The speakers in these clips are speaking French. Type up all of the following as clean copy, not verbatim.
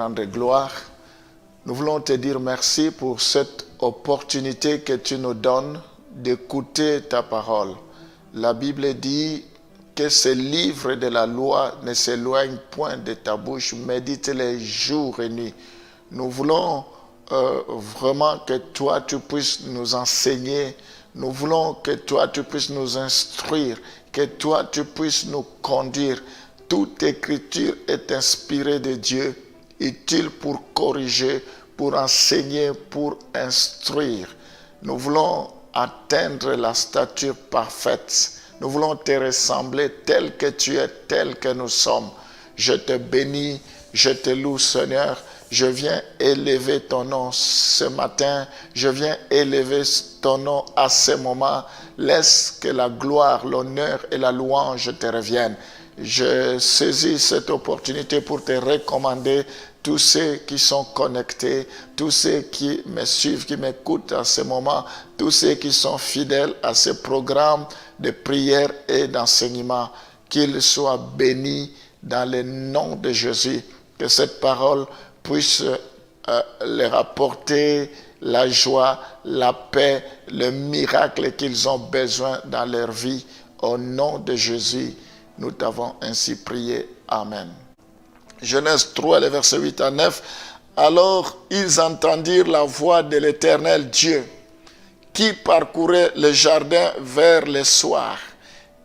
rendre gloire. Nous voulons te dire merci pour cette opportunité que tu nous donnes d'écouter ta parole. La Bible dit que ce livre de la loi ne s'éloigne point de ta bouche, médite-les jour et nuit. Nous voulons vraiment que toi tu puisses nous enseigner. Nous voulons que toi tu puisses nous instruire, que toi tu puisses nous conduire. Toute écriture est inspirée de Dieu, utile pour corriger, pour enseigner, pour instruire. Nous voulons atteindre la stature parfaite. Nous voulons te ressembler tel que tu es, tel que nous sommes. Je te bénis, je te loue, Seigneur. Je viens élever ton nom ce matin. Je viens élever ton nom à ce moment. Laisse que la gloire, l'honneur et la louange te reviennent. Je saisis cette opportunité pour te recommander tous ceux qui sont connectés, tous ceux qui me suivent, qui m'écoutent à ce moment, tous ceux qui sont fidèles à ce programme de prière et d'enseignement, qu'ils soient bénis dans le nom de Jésus, que cette parole puisse leur apporter la joie, la paix, le miracle qu'ils ont besoin dans leur vie. Au nom de Jésus, nous t'avons ainsi prié. Amen. Genèse 3, les versets 8 à 9. Alors ils entendirent la voix de l'Éternel Dieu qui parcourait le jardin vers le soir.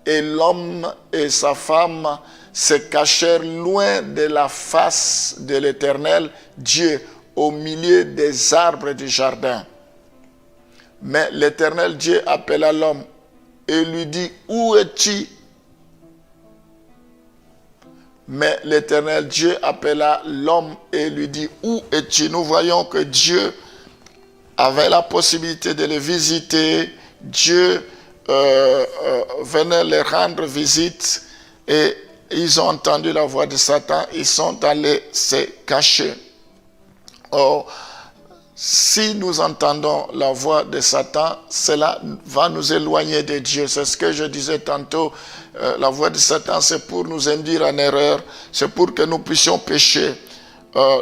Et l'homme et sa femme se cachèrent loin de la face de l'Éternel Dieu au milieu des arbres du jardin. Mais l'Éternel Dieu appela l'homme et lui dit, où es-tu? Mais l'Éternel Dieu appela l'homme et lui dit, où es-tu? Nous voyons que Dieu avait la possibilité de le visiter. Dieu venait leur rendre visite et ils ont entendu la voix de Satan. Ils sont allés se cacher. Or, si nous entendons la voix de Satan, cela va nous éloigner de Dieu. C'est ce que je disais tantôt. La voix de Satan, c'est pour nous induire en erreur. C'est pour que nous puissions pécher.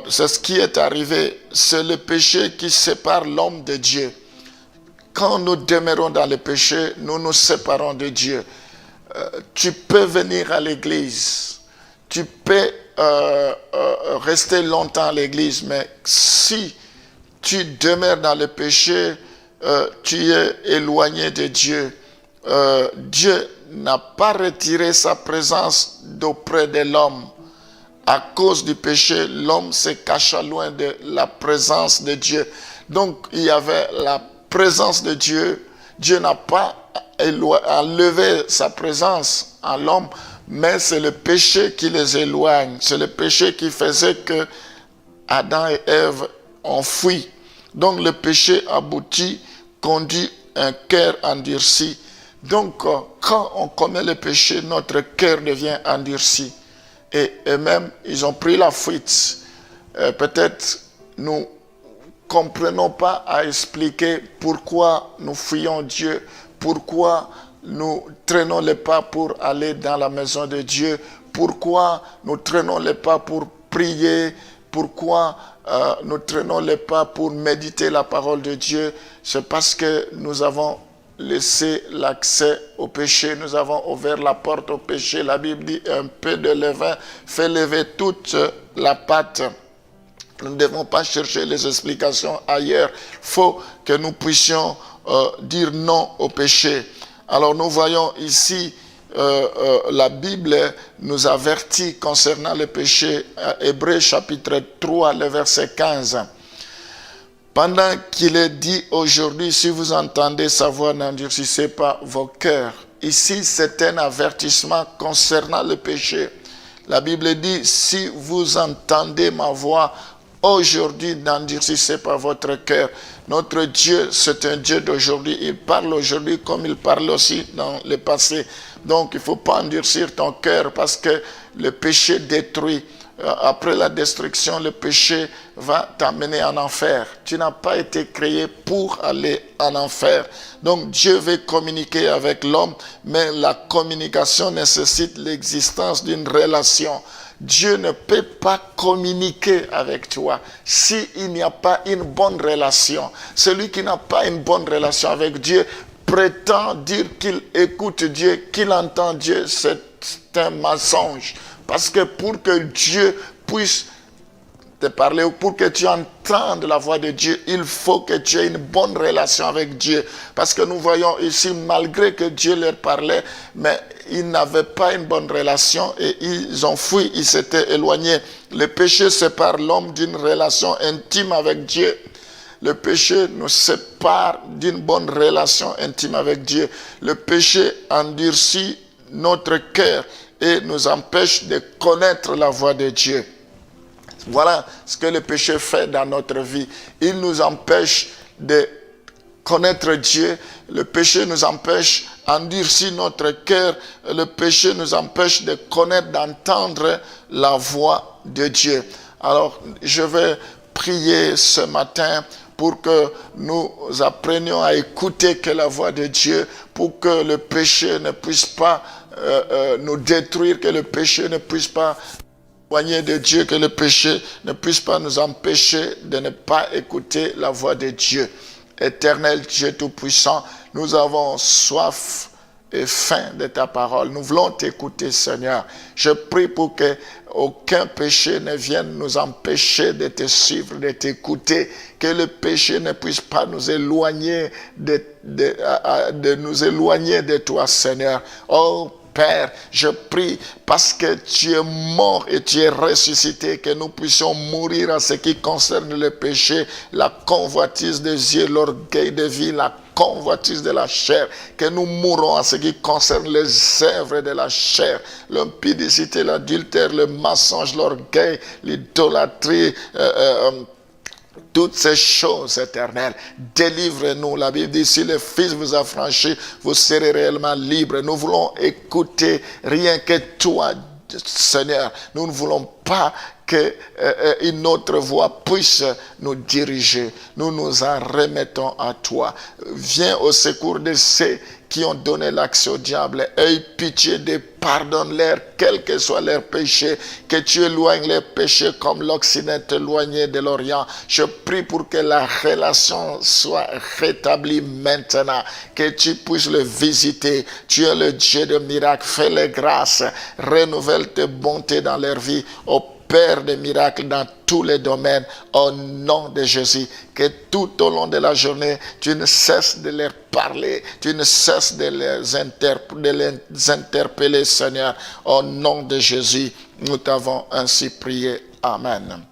C'est ce qui est arrivé. C'est le péché qui sépare l'homme de Dieu. Quand nous demeurons dans le péché, nous nous séparons de Dieu. Tu peux venir à l'église. Tu peux rester longtemps à l'église. Mais si tu demeures dans le péché, tu es éloigné de Dieu. Dieu n'a pas retiré sa présence d'auprès de l'homme. À cause du péché, l'homme se cacha loin de la présence de Dieu. Donc, il y avait la présence de Dieu. Dieu n'a pas enlevé sa présence en l'homme, mais c'est le péché qui les éloigne. C'est le péché qui faisait que Adam et Ève ont fui. Donc, le péché abouti conduit un cœur endurci. Donc, quand on commet le péché, notre cœur devient endurci. Et eux-mêmes, ils ont pris la fuite. Peut-être nous ne comprenons pas à expliquer pourquoi nous fuyons Dieu, pourquoi nous traînons les pas pour aller dans la maison de Dieu, pourquoi nous traînons les pas pour prier, pourquoi nous traînons les pas pour méditer la parole de Dieu. C'est parce que nous avons laissé l'accès au péché. Nous avons ouvert la porte au péché. La Bible dit un peu de levain fait lever toute la pâte. Nous ne devons pas chercher les explications ailleurs. Il faut que nous puissions dire non au péché. Alors nous voyons ici la Bible nous avertit concernant le péché. Hébreux chapitre 3, le verset 15. Pendant qu'il est dit aujourd'hui, si vous entendez sa voix, n'endurcissez pas vos cœurs. Ici, c'est un avertissement concernant le péché. La Bible dit, si vous entendez ma voix, aujourd'hui, n'endurcissez pas votre cœur. Notre Dieu, c'est un Dieu d'aujourd'hui. Il parle aujourd'hui comme il parle aussi dans le passé. Donc, il ne faut pas endurcir ton cœur parce que le péché détruit. Après la destruction, le péché va t'amener en enfer. Tu n'as pas été créé pour aller en enfer. Donc Dieu veut communiquer avec l'homme, mais la communication nécessite l'existence d'une relation. Dieu ne peut pas communiquer avec toi s'il n'y a pas une bonne relation. Celui qui n'a pas une bonne relation avec Dieu prétend dire qu'il écoute Dieu, qu'il entend Dieu, c'est un mensonge. Parce que pour que Dieu puisse te parler, ou pour que tu entendes la voix de Dieu, il faut que tu aies une bonne relation avec Dieu. Parce que nous voyons ici, malgré que Dieu leur parlait, mais ils n'avaient pas une bonne relation et ils ont fui, ils s'étaient éloignés. Le péché sépare l'homme d'une relation intime avec Dieu. Le péché nous sépare d'une bonne relation intime avec Dieu. Le péché endurcit notre cœur et nous empêche de connaître la voix de Dieu. Voilà ce que le péché fait dans notre vie. Il nous empêche de connaître Dieu. Le péché nous empêche d'endurcir notre cœur. Le péché nous empêche de connaître, d'entendre la voix de Dieu. Alors, je vais prier ce matin pour que nous apprenions à écouter que la voix de Dieu, pour que le péché ne puisse pas nous détruire, que le péché ne puisse pas éloigner de Dieu, que le péché ne puisse pas nous empêcher de ne pas écouter la voix de Dieu. Éternel Dieu Tout-Puissant, nous avons soif et faim de ta parole. Nous voulons t'écouter, Seigneur. Je prie pour que aucun péché ne vienne nous empêcher de te suivre, de t'écouter, que le péché ne puisse pas nous éloigner de nous éloigner de toi, Seigneur. Oh Père, je prie parce que tu es mort et tu es ressuscité, que nous puissions mourir à ce qui concerne le péché, la convoitise des yeux, l'orgueil de vie, la convoitise de la chair, que nous mourons à ce qui concerne les œuvres de la chair, l'impudicité, l'adultère, le mensonge, l'orgueil, l'idolâtrie, toutes ces choses éternelles. Délivre-nous. La Bible dit, si le Fils vous a franchi, vous serez réellement libre. Nous voulons écouter rien que toi, Seigneur. Nous ne voulons pas qu'une autre voix puisse nous diriger. Nous nous en remettons à toi. Viens au secours de ceux qui ont donné l'accès au diable. Aie pitié de pardonne-leur, quel que soit leur péché, que tu éloignes leurs péchés comme l'Occident éloigné de l'Orient. Je prie pour que la relation soit rétablie maintenant, que tu puisses le visiter. Tu es le Dieu de miracles, fais-les grâces, renouvelle tes bontés dans leur vie. Père des miracles dans tous les domaines, au nom de Jésus, que tout au long de la journée, tu ne cesses de leur parler, tu ne cesses de les interpeller, Seigneur, au nom de Jésus, nous t'avons ainsi prié. Amen.